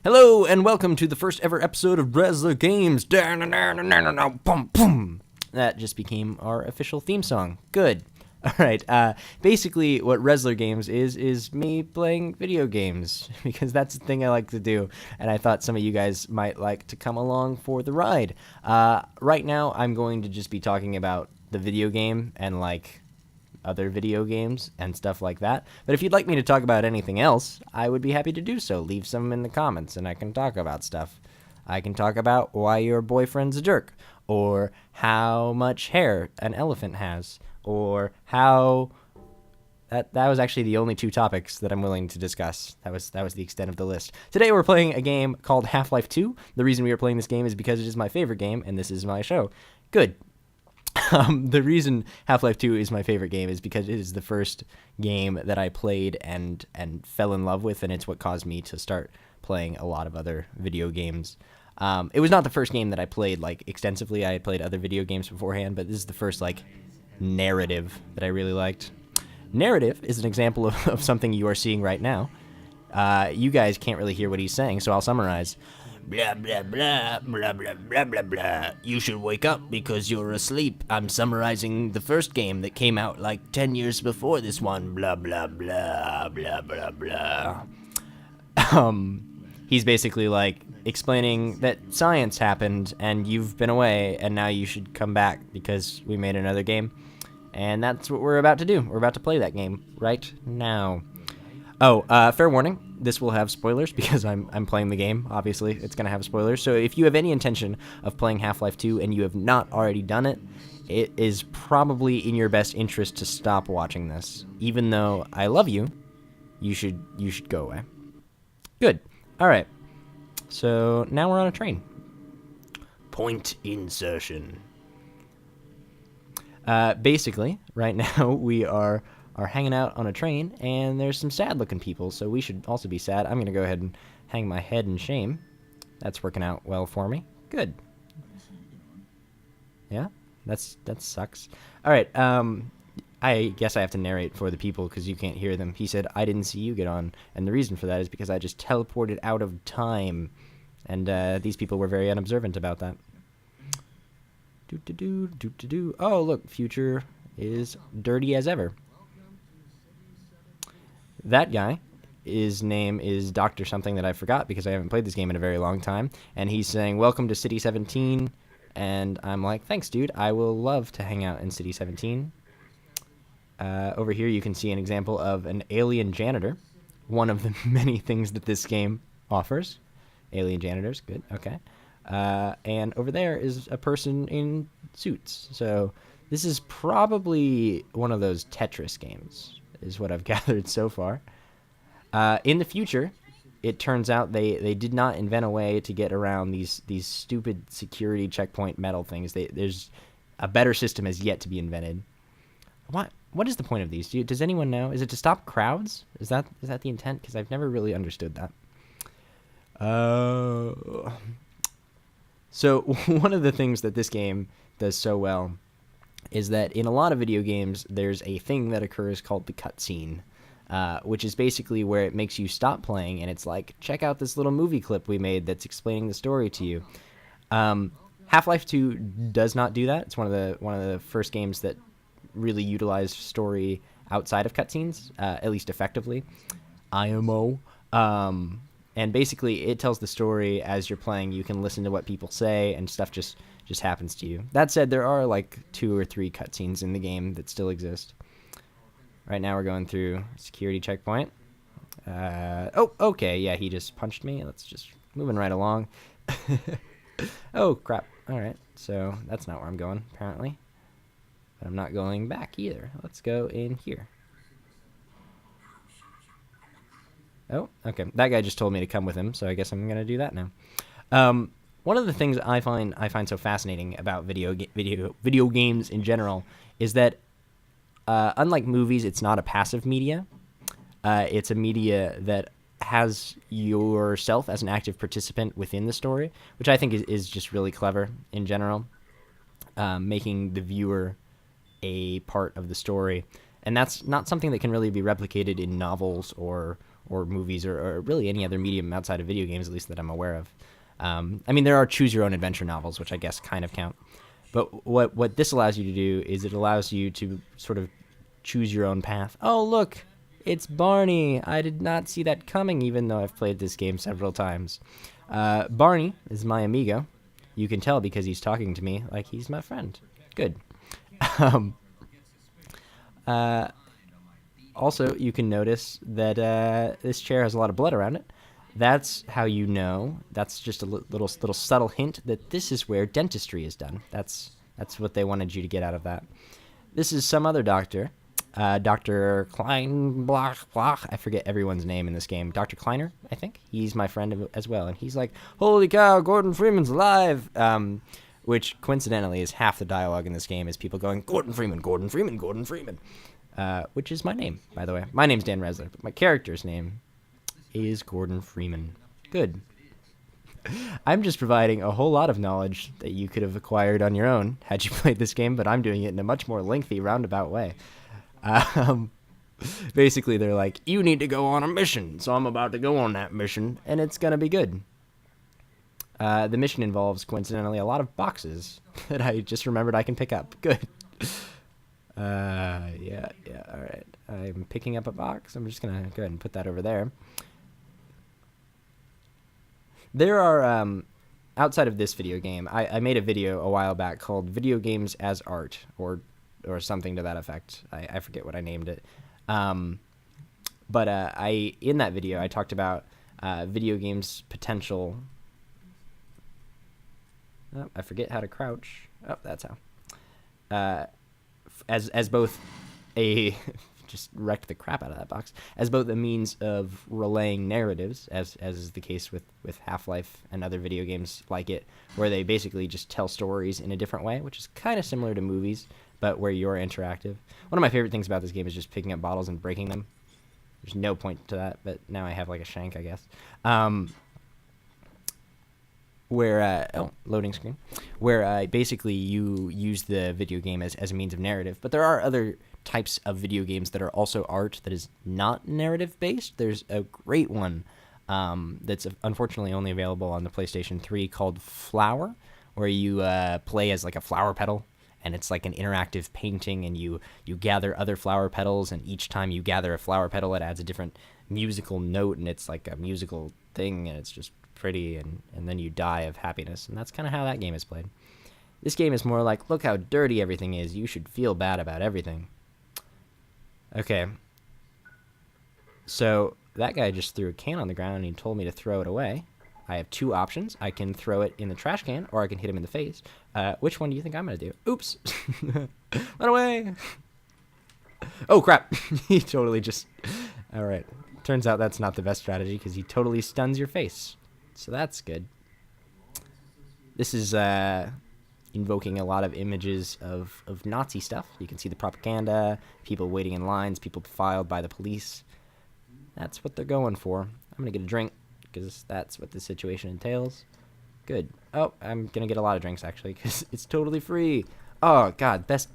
Hello and welcome to the first ever episode of RezlerGames. That just became our official theme song. Good. All right. Basically, what RezlerGames is me playing video games because that's the thing I like to do, and I thought some of you guys might like to come along for the ride. Right now, I'm going to just be talking about the video game and other video games and stuff like that. But if you'd like me to talk about anything else, I would be happy to do so. Leave some in the comments and I can talk about stuff. I can talk about why your boyfriend's a jerk, or how much hair an elephant has, or how... That was actually the only two topics that I'm willing to discuss. That was the extent of the list. Today we're playing a game called Half-Life 2. The reason we are playing this game is because it is my favorite game, and this is my show. Good. The reason Half-Life 2 is my favorite game is because it is the first game that I played and fell in love with, and it's what caused me to start playing a lot of other video games. It was not the first game that I played extensively. I had played other video games beforehand, but this is the first narrative that I really liked. Narrative is an example of something you are seeing right now. You guys can't really hear what he's saying, so I'll summarize. Blah, blah, blah, blah, blah, blah, blah, blah. You should wake up because you're asleep. I'm summarizing the first game that came out 10 years before this one. Blah, blah, blah, blah, blah, blah. He's basically explaining that science happened and you've been away and now you should come back because we made another game. And that's what we're about to do. We're about to play that game right now. Oh, fair warning. This will have spoilers because I'm playing the game. Obviously, it's going to have spoilers. So if you have any intention of playing Half-Life 2 and you have not already done it, it is probably in your best interest to stop watching this. Even though I love you, you should go away. Good. All right. So now we're on a train. Point insertion. Basically, right now we are hanging out on a train, and there's some sad-looking people, so we should also be sad. I'm going to go ahead and hang my head in shame. That's working out well for me. Good. Yeah? That sucks. All right, I guess I have to narrate for the people because you can't hear them. He said, I didn't see you get on, and the reason for that is because I just teleported out of time, and these people were very unobservant about that. Do-do-do. Oh, look, future is dirty as ever. That guy, his name is Dr. something that I forgot because I haven't played this game in a very long time, and he's saying, welcome to City 17, and I'm like, thanks, dude, I will love to hang out in City 17. Over here you can see an example of an alien janitor, one of the many things that this game offers. Alien janitors, good, okay. And over there is a person in suits, so this is probably one of those Tetris games, is what I've gathered so far. In the future, it turns out they did not invent a way to get around these stupid security checkpoint metal things. There's a better system has yet to be invented. What is the point of these? Does anyone know? Is it to stop crowds? Is that the intent? Because I've never really understood that. So one of the things that this game does so well is that in a lot of video games, there's a thing that occurs called the cutscene, which is basically where it makes you stop playing, and it's like, check out this little movie clip we made that's explaining the story to you. Half-Life 2 does not do that. It's one of the first games that really utilized story outside of cutscenes, at least effectively. IMO. And basically, it tells the story as you're playing. You can listen to what people say, and stuff just happens to you. That said, there are 2 or 3 cutscenes in the game that still exist. Right now we're going through security checkpoint. Oh, okay, yeah, he just punched me. Let's just moving right along. Oh, crap. All right, so that's not where I'm going, apparently. But I'm not going back either. Let's go in here. Oh, okay. That guy just told me to come with him, so I guess I'm going to do that now. One of the things I find so fascinating about video games in general is that unlike movies, it's not a passive media. It's a media that has yourself as an active participant within the story, which I think is just really clever in general, making the viewer a part of the story. And that's not something that can really be replicated in novels or or movies or really any other medium outside of video games, at least that I'm aware of. I mean, there are choose-your-own-adventure novels, which I guess kind of count. But what this allows you to do is it allows you to sort of choose your own path. Oh, look, it's Barney. I did not see that coming, even though I've played this game several times. Barney is my amigo. You can tell because he's talking to me like he's my friend. Good. Also, you can notice that this chair has a lot of blood around it. That's how you know. That's just a little subtle hint that this is where dentistry is done. That's what they wanted you to get out of that. This is some other doctor, Dr. Klein, blah, blah. I forget everyone's name in this game. Dr. Kleiner, I think. He's my friend as well, and he's like, "Holy cow, Gordon Freeman's alive!" Which coincidentally is half the dialogue in this game is people going, "Gordon Freeman, Gordon Freeman, Gordon Freeman," which is my name, by the way. My name's Dan Rezler, but my character's name is Gordon Freeman. Good. I'm just providing a whole lot of knowledge that you could have acquired on your own had you played this game, but I'm doing it in a much more lengthy, roundabout way. Basically, they're like, you need to go on a mission, so I'm about to go on that mission, and it's going to be good. The mission involves, coincidentally, a lot of boxes that I just remembered I can pick up. Good. Yeah, all right. I'm picking up a box. I'm just going to go ahead and put that over there. There are, outside of this video game, I made a video a while back called Video Games as Art, or something to that effect. I forget what I named it. But in that video, I talked about video games' potential. Oh, I forget how to crouch. Oh, that's how. As both a just wrecked the crap out of that box, as both a means of relaying narratives, as is the case with Half-Life and other video games like it, where they basically just tell stories in a different way, which is kind of similar to movies, but where you're interactive. One of my favorite things about this game is just picking up bottles and breaking them. There's no point to that, but now I have like a shank, I guess. Loading screen, where basically you use the video game as a means of narrative. But there are other types of video games that are also art that is not narrative based. There's a great one that's unfortunately only available on the PlayStation 3 called Flower, where you play as like a flower petal, and it's like an interactive painting, and you gather other flower petals, and each time you gather a flower petal, it adds a different musical note, and it's like a musical thing, and it's just pretty, and then you die of happiness, and that's kind of how that game is played. This game is more like, look how dirty everything is, you should feel bad about everything. Okay, so that guy just threw a can on the ground and he told me to throw it away. I have two options. I can throw it in the trash can, or I can hit him in the face. Which one do you think I'm going to do? Oops. Run away. Oh, crap. He totally just... All right. Turns out that's not the best strategy because he totally stuns your face. So that's good. This is invoking a lot of images of Nazi stuff. You can see the propaganda, people waiting in lines, people defiled by the police. That's what they're going for. I'm going to get a drink because that's what the situation entails. Good. Oh, I'm going to get a lot of drinks, actually, because it's totally free. Oh, God, best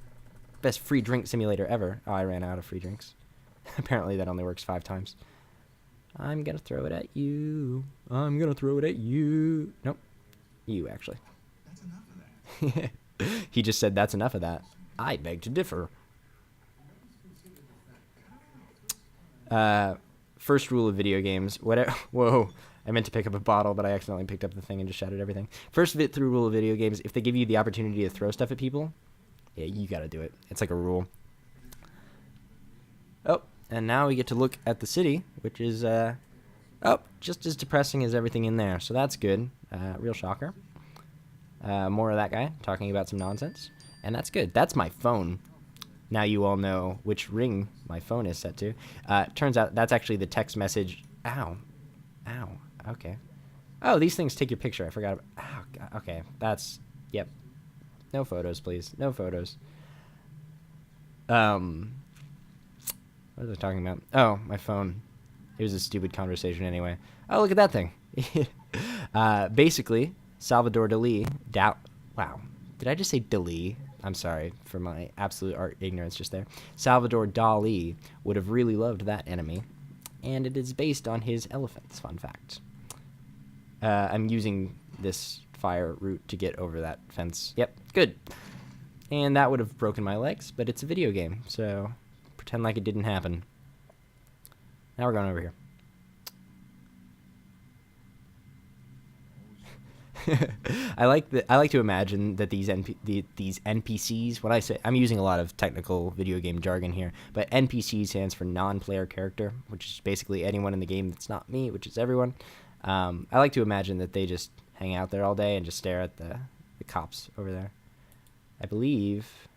free drink simulator ever. Oh, I ran out of free drinks. Apparently that only works 5 times. I'm going to throw it at you. I'm going to throw it at you. Nope. You, actually. That's enough of that. He just said that's enough of that. I beg to differ. First rule of video games. Whatever. Whoa. I meant to pick up a bottle, but I accidentally picked up the thing and just shattered everything. First through rule of video games, if they give you the opportunity to throw stuff at people, yeah, you got to do it. It's like a rule. Oh, and now we get to look at the city, which is, just as depressing as everything in there. So that's good. Real shocker. More of that guy talking about some nonsense. And that's good. That's my phone. Now you all know which ring my phone is set to. Turns out that's actually the text message. Ow. Ow. Okay. Oh, these things take your picture. I forgot. Oh, God. Okay. That's... Yep. No photos, please. No photos. What was I talking about? Oh, my phone. It was a stupid conversation anyway. Oh, look at that thing. Basically, Salvador Dali... Wow. Did I just say Dali? I'm sorry for my absolute art ignorance just there. Salvador Dali would have really loved that enemy. and it is based on his elephants. Fun fact. I'm using this fire route to get over that fence. Yep, good. And that would have broken my legs, but it's a video game, so pretend like it didn't happen. Now we're going over here. I like to imagine that these NPCs. When I say, I'm using a lot of technical video game jargon here, but NPC stands for non-player character, which is basically anyone in the game that's not me, which is everyone. I like to imagine that they just hang out there all day and just stare at the cops over there. I believe.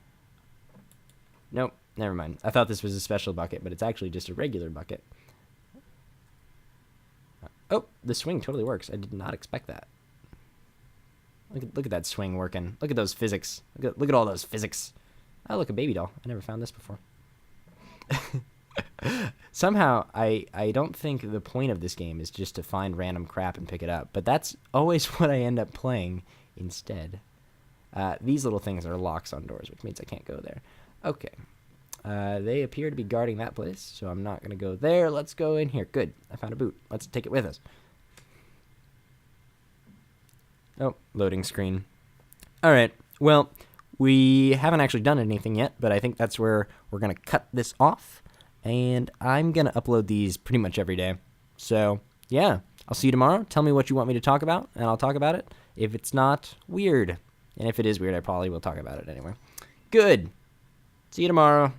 Nope, never mind. I thought this was a special bucket, but it's actually just a regular bucket. Oh, the swing totally works. I did not expect that. Look at that swing working. Look at those physics. Look at all those physics. Oh, look, a baby doll. I never found this before. Somehow, I don't think the point of this game is just to find random crap and pick it up, but that's always what I end up playing instead. These little things are locks on doors, which means I can't go there. Okay. They appear to be guarding that place, so I'm not going to go there. Let's go in here. Good. I found a boot. Let's take it with us. Oh, loading screen. All right. Well, we haven't actually done anything yet, but I think that's where we're going to cut this off. And I'm going to upload these pretty much every day. So, yeah. I'll see you tomorrow. Tell me what you want me to talk about, and I'll talk about it. If it's not weird. And if it is weird, I probably will talk about it anyway. Good. See you tomorrow.